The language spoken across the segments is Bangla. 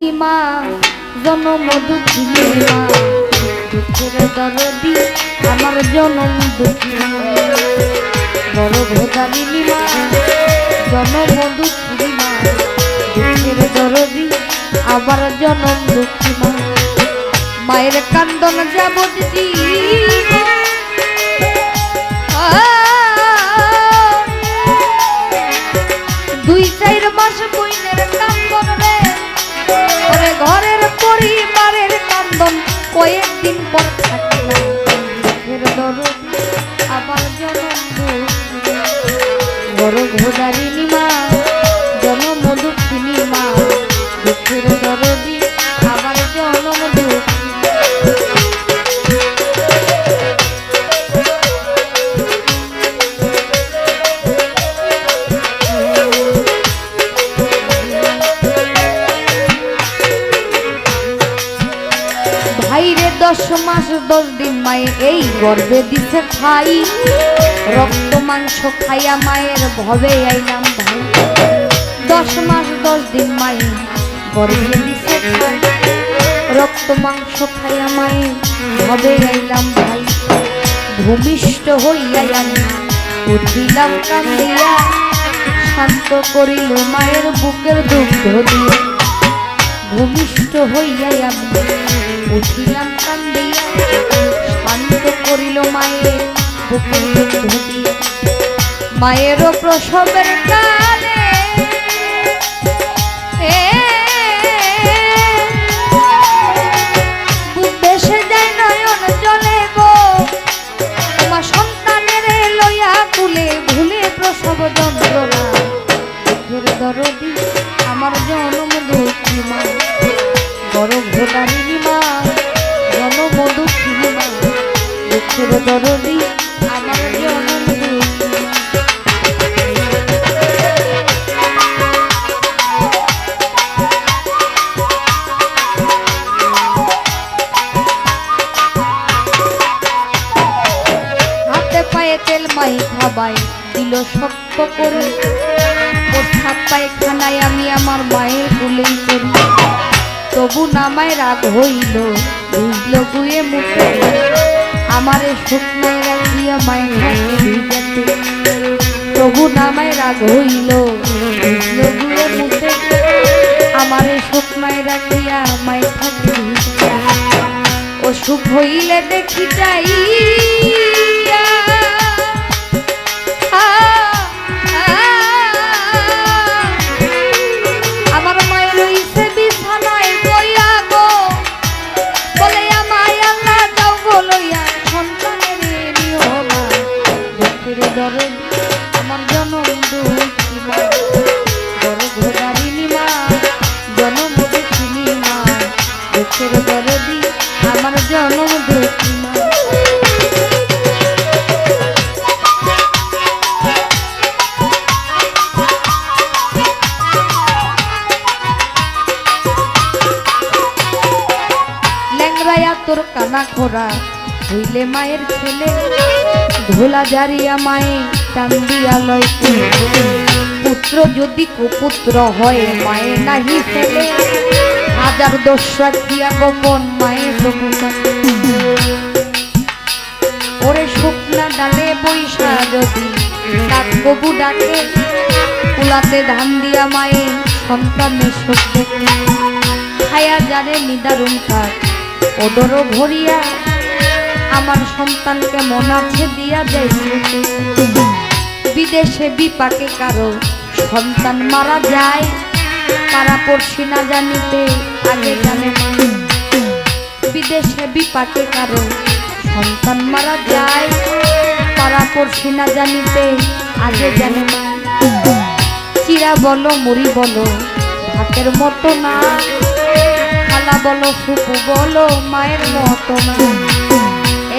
মা জনম দুঃখিনী মা দুঃখের দরদি আমার জনম দুঃখী বড় ভোদারিনী মা জনম দুঃখিনী মা দুঃখের দরদি আবার জনম দুঃখী মা মায়ের কান্দন যাব দিদি দুই চার মাস বইনের কান্দন রে ঘরের পরিবারের কান্দন কয়েকদিন পর থাকিলাম দুঃখের দরদি আবার জনম বড় ঘোদারিনী মা জনম দুঃখিনী মা দুঃখের দরদি আবার জনম দুঃখী ভাইরে 10 মাস 10 দিন মায়ে এই গর্ভে দিছে খাই রক্ত মাংস খাইয়া মায়ের ভবে আইলাম ভাই 10 মাস 10 দিন মায়ে গর্ভে দিছে খাই রক্ত মাংস খাইয়া মায়ের ভবে আইলাম ভাই ভূমিষ্ঠ হইয়া আমি উঠিলাম কান্দিয়া শান্ত করিল মায়ের বুকের দুগ্ধ দিয়ে ভূমিষ্ঠ হইয়া আমি উঠিলাম কান্দিয়া শান্ত করিল মায়ের বুকের দুগ্ধ দিয়ে মায়েরও প্রসবের কালে বুক ভেসে যায় নয়ন জলে গো তোমার সন্তানের লইয়া কুলে ভুলে প্রসব যন্ত্রণা দুঃখের দরদি আমার জনম দুঃখী মা বড় ভোদারিনী মা জনম দুঃখিনী মা দুঃখের দরদি আমার জনম দুঃখী হাতে পায়ে তেল মাই খাবাই দিল শক্ত করে প্রস্তাব পায়খানায় আমি আমার মায়ের গুলেই করি তবু নামায় রাগ হইল বুঝল গুয়ে মুখে আমারে শুকনায় রাখিয়া মায়ের ভিজাতে তবু নামায় রাগ হইল বুঝল গুয়ে মুখে আমারে শুকনায় রাখিয়া মায়ের থাকে অসুখ হইলে দেখি যাই আমার জনম দুঃখী মা বড় ঘোদারিনী মা জনম দুঃখিনী মা দুঃখের দরদি আমার জনম দুঃখী মা ল্যাংরায়া তোর কানা খোরা হইলে মায়ের ছেলে ধোলা জারিয়া মায়ে টান দিয়া লয় পুত্র যদি কুপুত্র হয় মায়ে নাহি ছেলে হাজার দোষ রাখিয়া গোপন মায়ে ওরে শুকনা ডালে বৈশা যদি ডাক কবু ডাকে কুলাতে ধান দিয়া মায়ে সন্তানের শোক দেখে খায়া জানে নিদারুণ কাজ ওদর ভরিয়া আমার সন্তান কেমন আছে দিয়া দেয় বিদেশে বিপাকে কারো সন্তান মারা যায় পাড়া পড়শি না জানিতে আগে জানে বিদেশে বিপাকে কারো সন্তান মারা যায় পাড়া পড়শি না জানিতে আগে জানে চিরা বলো মুড়ি বলো ভাতের মতো না খালা বলো ফুপু বলো মায়ের মতো না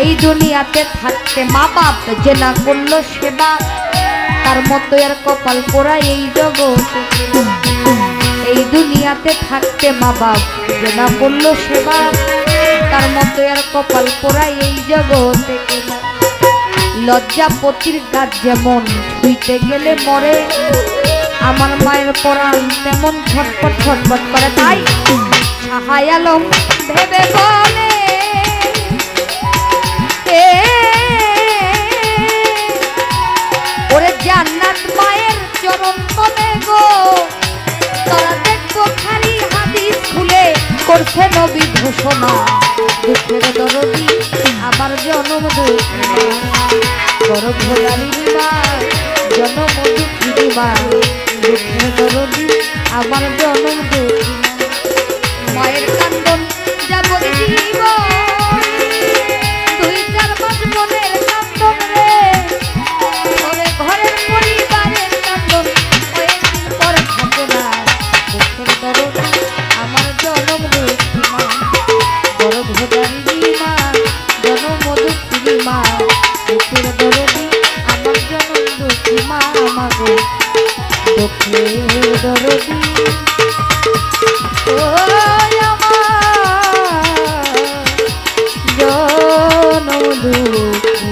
এই দুনিয়াতে থাকতে মা বাপ যে না করলো সেবা তার মতো আর কপাল পোড়া এই জগতে এই দুনিয়াতে থাকতে মা বাপ যে না করলো সেবা তার মতো আর কপাল পোড়া এই জগতে লজ্জাপতির গাছ যেমন ছুঁইতে গেলে মরে আমার মায়ের পরাণ তেমন ছটপট ছটপট করে। তাই সাহাই আলম ভেবে বলে ওরে জান্নাত মায়ের চরণ তলে গো, তারা দেখবো খালি হাদিস খুলে করছে নবী ঘোষণা। দুঃখের দরদি আমার জনম দুঃখী গর্ভধারিণী মা, জনম দুঃখী মা। দুঃখের দরদি আমার জনম দুঃখী মায়ের কান্দন যাবত জীবন, 2-4 মাস মনের কান্দন রে, ওরে ঘরের পরিবারের কান্দন কয়েকদিন পরে থাকো না। দুঃখের দরদি আমার জনম দুঃখী মা, গর্ভধারিণী মা, জনম দুঃখী মা। দুঃখের দরদি আমার জনম দুঃখী মা, আমাগো দুঃখের দরদি ও আমার জনম দুঃখী।